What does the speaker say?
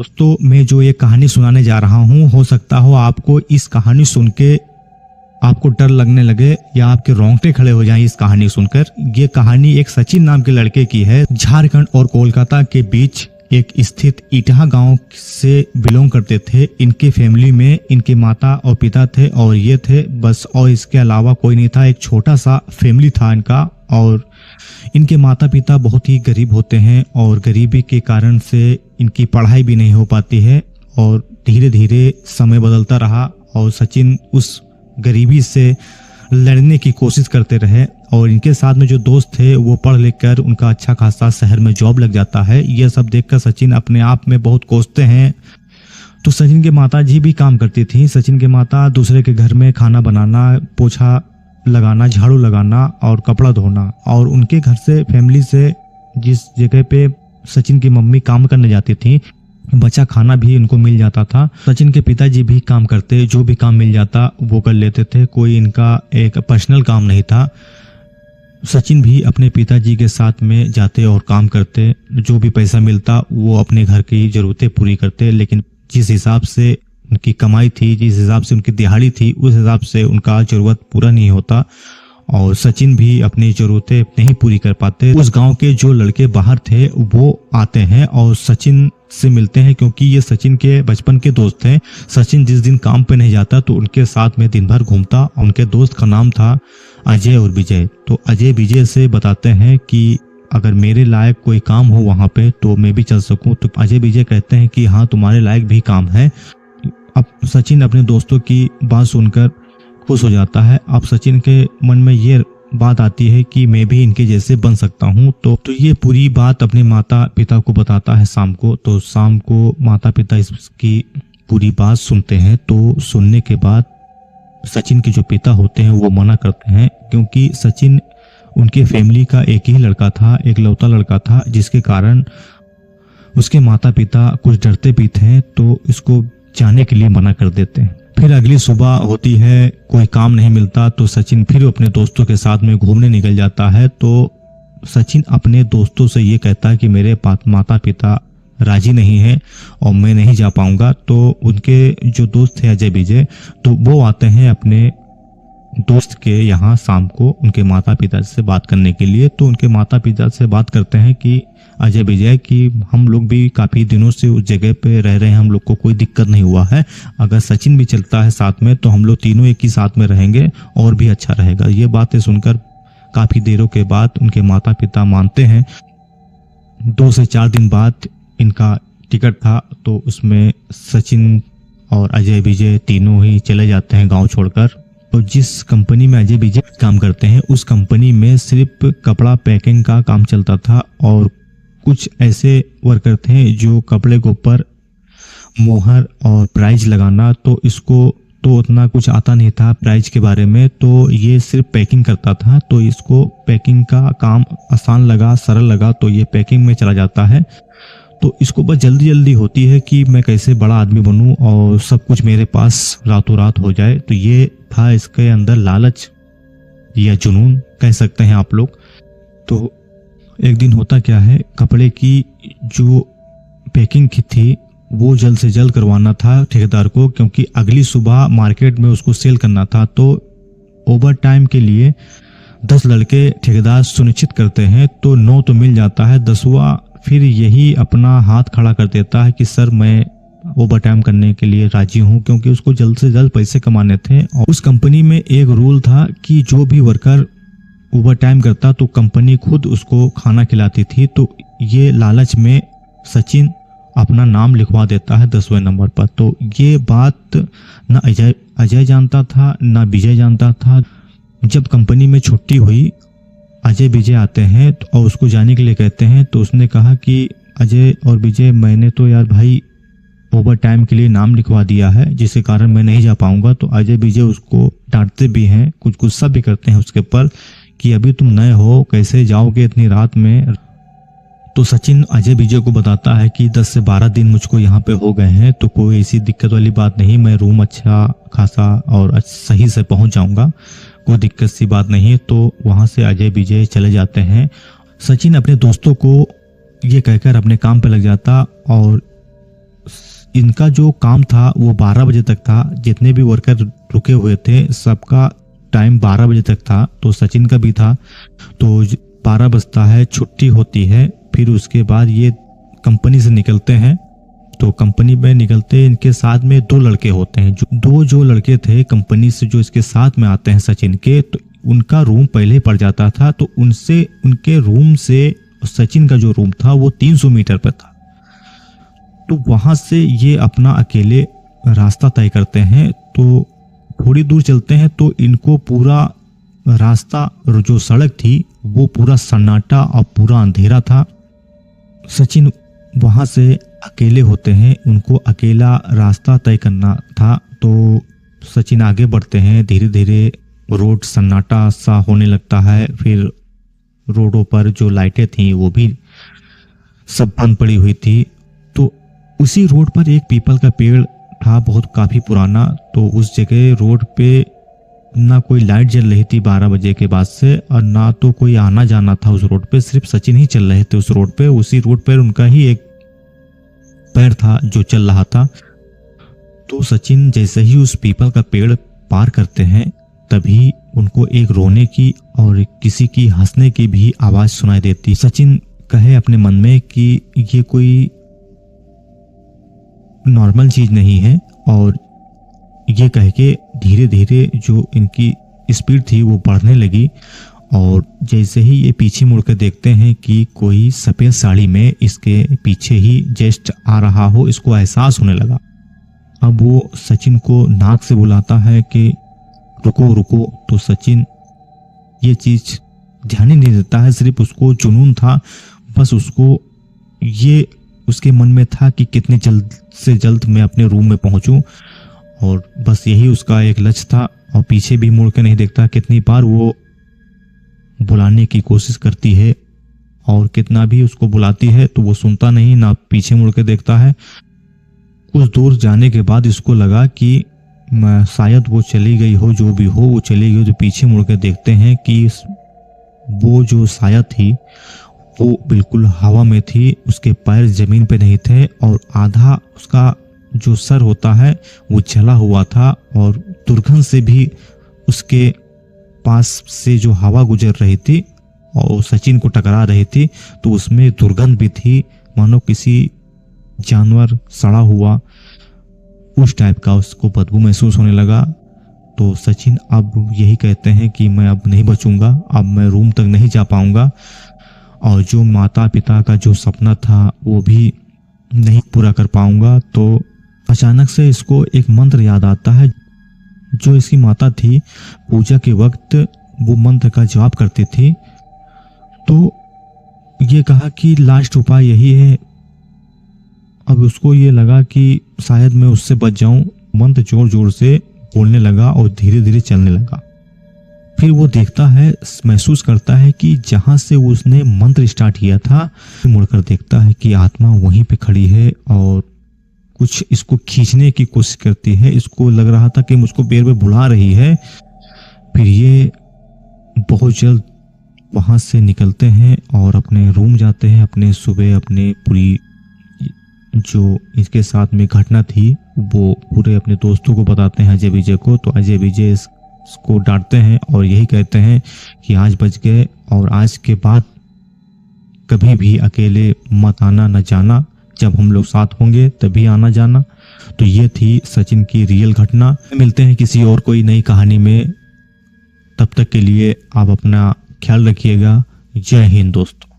दोस्तों, मैं जो ये कहानी सुनाने जा रहा हूँ, हो सकता हो आपको इस कहानी सुन के आपको डर लगने लगे या आपके रोंगटे खड़े हो जाएं इस कहानी सुनकर। ये कहानी एक सचिन नाम के लड़के की है। झारखंड और कोलकाता के बीच एक स्थित इटहा गांव से बिलोंग करते थे। इनके फैमिली में इनके माता और पिता थे और ये थे बस, और इसके अलावा कोई नहीं था। एक छोटा सा फैमिली था इनका। और इनके माता पिता बहुत ही गरीब होते हैं और गरीबी के कारण से इनकी पढ़ाई भी नहीं हो पाती है। और धीरे धीरे समय बदलता रहा और सचिन उस गरीबी से लड़ने की कोशिश करते रहे। और इनके साथ में जो दोस्त थे वो पढ़ लिख कर उनका अच्छा खासा शहर में जॉब लग जाता है। यह सब देखकर सचिन अपने आप में बहुत कोसते हैं। तो सचिन के माता जी भी काम करती थी। सचिन के माता दूसरे के घर में खाना बनाना, पोछा लगाना, झाड़ू लगाना और कपड़ा धोना। और उनके घर से, फैमिली से, जिस जगह पे सचिन की मम्मी काम करने जाती थी, बचा खाना भी इनको मिल जाता था। सचिन के पिताजी भी काम करते, जो भी काम मिल जाता वो कर लेते थे। कोई इनका एक पर्सनल काम नहीं था। सचिन भी अपने पिताजी के साथ में जाते और काम करते। जो भी पैसा मिलता वो अपने घर की जरूरतें पूरी करते। लेकिन जिस हिसाब से उनकी कमाई थी, जिस हिसाब से उनकी दिहाड़ी थी, उस हिसाब से उनका जरूरत पूरा नहीं होता। और सचिन भी अपनी जरूरतें नहीं पूरी कर पाते। उस गांव के जो लड़के बाहर थे वो आते हैं और सचिन से मिलते हैं, क्योंकि ये सचिन के बचपन के दोस्त थे। सचिन जिस दिन काम पे नहीं जाता तो उनके साथ में दिन भर घूमता। उनके दोस्त का नाम था अजय और विजय। तो अजय विजय से बताते हैं कि अगर मेरे लायक कोई काम हो वहां पे तो मैं भी चल सकूं। तो अजय विजय कहते हैं कि हाँ, तुम्हारे लायक भी काम है। अब सचिन अपने दोस्तों की बात सुनकर खुश हो जाता है। अब सचिन के मन में ये बात आती है कि मैं भी इनके जैसे बन सकता हूँ। तो ये पूरी बात अपने माता पिता को बताता है शाम को। तो शाम को माता पिता इसकी पूरी बात सुनते हैं। तो सुनने के बाद सचिन के जो पिता होते हैं वो मना करते हैं, क्योंकि सचिन उनके फैमिली का एक ही लड़का था, एक लौता लड़का था, जिसके कारण उसके माता पिता कुछ डरते भी थे। तो इसको जाने के लिए मना कर देते हैं। फिर अगली सुबह होती है, कोई काम नहीं मिलता तो सचिन फिर अपने दोस्तों के साथ में घूमने निकल जाता है। तो सचिन अपने दोस्तों से ये कहता है कि मेरे माता पिता राजी नहीं है और मैं नहीं जा पाऊंगा। तो उनके जो दोस्त थे अजय विजय, तो वो आते हैं अपने दोस्त के यहाँ शाम को उनके माता पिता से बात करने के लिए। तो उनके माता पिता से बात करते हैं कि अजय विजय कि हम लोग भी काफी दिनों से उस जगह पे रह रहे हैं, हम लोग को कोई दिक्कत नहीं हुआ है। अगर सचिन भी चलता है साथ में तो हम लोग तीनों एक ही साथ में रहेंगे और भी अच्छा रहेगा। ये बातें सुनकर काफी देरों के बाद उनके माता पिता मानते हैं। 2 से 4 दिन बाद इनका टिकट था, तो उसमें सचिन और अजय विजय तीनों ही चले जाते हैं गाँव छोड़कर। तो जिस कंपनी में अजय विजय काम करते हैं उस कंपनी में सिर्फ कपड़ा पैकिंग का काम चलता था। और कुछ ऐसे वर्कर थे जो कपड़े के ऊपर मोहर और प्राइज लगाना, तो इसको तो उतना कुछ आता नहीं था प्राइज के बारे में। तो ये सिर्फ पैकिंग करता था। तो इसको पैकिंग का काम आसान लगा, सरल लगा, तो ये पैकिंग में चला जाता है। तो इसको बस जल्दी जल्दी होती है कि मैं कैसे बड़ा आदमी बनूं और सब कुछ मेरे पास रातों रात हो जाए। तो ये था इसके अंदर लालच या जुनून कह सकते हैं आप लोग। तो एक दिन होता क्या है, कपड़े की जो पैकिंग की थी वो जल्द से जल्द करवाना था ठेकेदार को, क्योंकि अगली सुबह मार्केट में उसको सेल करना था। तो ओवर टाइम के लिए 10 लड़के ठेकेदार सुनिश्चित करते हैं। तो 9 तो मिल जाता है, 10वां फिर यही अपना हाथ खड़ा कर देता है कि सर मैं ओवर टाइम करने के लिए राजी हूं, क्योंकि उसको जल्द से जल्द पैसे कमाने थे। और उस कंपनी में एक रूल था कि जो भी वर्कर ओवर टाइम करता तो कंपनी खुद उसको खाना खिलाती थी। तो ये लालच में सचिन अपना नाम लिखवा देता है 10वें नंबर पर। तो ये बात ना अजय जानता था ना विजय जानता था। जब कंपनी में छुट्टी हुई, अजय विजय आते हैं और उसको जाने के लिए कहते हैं। तो उसने कहा कि अजय और विजय, मैंने तो यार भाई ओवर टाइम के लिए नाम लिखवा दिया है, जिसके कारण मैं नहीं जा पाऊंगा। तो अजय विजय उसको डांटते भी हैं, कुछ गुस्सा भी करते हैं उसके ऊपर कि अभी तुम नए हो, कैसे जाओगे इतनी रात में। तो सचिन अजय विजय को बताता है कि 10 से 12 दिन मुझको यहाँ पे हो गए हैं, तो कोई ऐसी दिक्कत वाली बात नहीं, मैं रूम अच्छा खासा और सही से पहुंच जाऊंगा, कोई दिक्कत सी बात नहीं। तो वहां से अजय विजय चले जाते हैं। सचिन अपने दोस्तों को ये कहकर अपने काम पे लग जाता और इनका जो काम था वो 12 बजे तक था। जितने भी वर्कर रुके हुए थे सबका टाइम 12 बजे तक था, तो सचिन का भी था। तो 12 बजता है, छुट्टी होती है, फिर उसके बाद ये कंपनी से निकलते हैं। तो कंपनी में निकलते इनके साथ में 2 लड़के होते हैं। जो लड़के थे कंपनी से जो इसके साथ में आते हैं सचिन के, तो उनका रूम पहले ही पड़ जाता था। तो उनके रूम से सचिन का जो रूम था वो 300 मीटर पर था। तो वहां से ये अपना अकेले रास्ता तय करते हैं। तो थोड़ी दूर चलते हैं तो इनको पूरा रास्ता, जो सड़क थी वो पूरा सन्नाटा और पूरा अंधेरा था। सचिन वहां से अकेले होते हैं, उनको अकेला रास्ता तय करना था। तो सचिन आगे बढ़ते हैं, धीरे धीरे रोड सन्नाटा सा होने लगता है। फिर रोडों पर जो लाइटें थी वो भी सब बंद पड़ी हुई थी। तो उसी रोड पर एक पीपल का पेड़ था, बहुत काफी पुराना। तो उस जगह रोड पे ना कोई लाइट जल रही थी 12 बजे के बाद से, और ना तो कोई आना जाना था उस रोड पे। सिर्फ सचिन ही चल रहे थे उस रोड पे। उसी रोड पर उनका ही एक पैर था जो चल रहा था। तो सचिन जैसे ही उस पीपल का पेड़ पार करते हैं तभी उनको एक रोने की और किसी की हंसने की भी आवाज सुनाई देती। सचिन कहे अपने मन में कि ये कोई नॉर्मल चीज नहीं है, और ये कह के धीरे धीरे जो इनकी स्पीड थी वो बढ़ने लगी। और जैसे ही ये पीछे मुड़कर देखते हैं कि कोई सफेद साड़ी में इसके पीछे ही जस्ट आ रहा हो, इसको एहसास होने लगा। अब वो सचिन को नाक से बुलाता है कि रुको रुको। तो सचिन ये चीज ध्यान ही नहीं देता है, सिर्फ उसको जुनून था। बस उसको ये उसके मन में था कि कितने जल्द से जल्द मैं अपने रूम में पहुंचूं, और बस यही उसका एक लक्ष्य था। और पीछे भी मुड़ के नहीं देखता। कितनी बार वो बुलाने की कोशिश करती है और कितना भी उसको बुलाती है तो वो सुनता नहीं, ना पीछे मुड़ के देखता है। कुछ दूर जाने के बाद इसको लगा कि शायद वो चली गई हो, जो भी हो वो चली गई। तो पीछे मुड़ के देखते हैं कि वो जो साया थी वो बिल्कुल हवा में थी, उसके पैर जमीन पे नहीं थे, और आधा उसका जो सर होता है वो जला हुआ था। और दुर्गंध से भी उसके पास से जो हवा गुजर रही थी और सचिन को टकरा रही थी, तो उसमें दुर्गंध भी थी, मानो किसी जानवर सड़ा हुआ उस टाइप का उसको बदबू महसूस होने लगा। तो सचिन अब यही कहते हैं कि मैं अब नहीं बचूंगा, अब मैं रूम तक नहीं जा पाऊंगा, और जो माता पिता का जो सपना था वो भी नहीं पूरा कर पाऊंगा। तो अचानक से इसको एक मंत्र याद आता है जो इसकी माता थी, पूजा के वक्त वो मंत्र का जाप करती थी। तो ये कहा कि लास्ट उपाय यही है। अब उसको ये लगा कि शायद मैं उससे बच जाऊं। मंत्र जोर जोर से बोलने लगा और धीरे धीरे चलने लगा। फिर वो देखता है, महसूस करता है कि जहां से उसने मंत्र स्टार्ट किया था, मुड़कर देखता है कि आत्मा वहीं पे खड़ी है और कुछ इसको खींचने की कोशिश करती है। इसको लग रहा था कि मुझको बेर में बुला रही है। फिर ये बहुत जल्द वहां से निकलते हैं और अपने रूम जाते हैं। अपने सुबह अपने पूरी जो इसके साथ में घटना थी वो पूरे अपने दोस्तों को बताते हैं, अजय विजय को। तो अजय विजय इसको डांटते हैं और यही कहते हैं कि आज बच गए, और आज के बाद कभी भी अकेले मत आना न जाना, जब हम लोग साथ होंगे तभी आना जाना। तो ये थी सचिन की रियल घटना। मिलते हैं किसी और कोई नई कहानी में, तब तक के लिए आप अपना ख्याल रखिएगा। जय हिंद दोस्तों।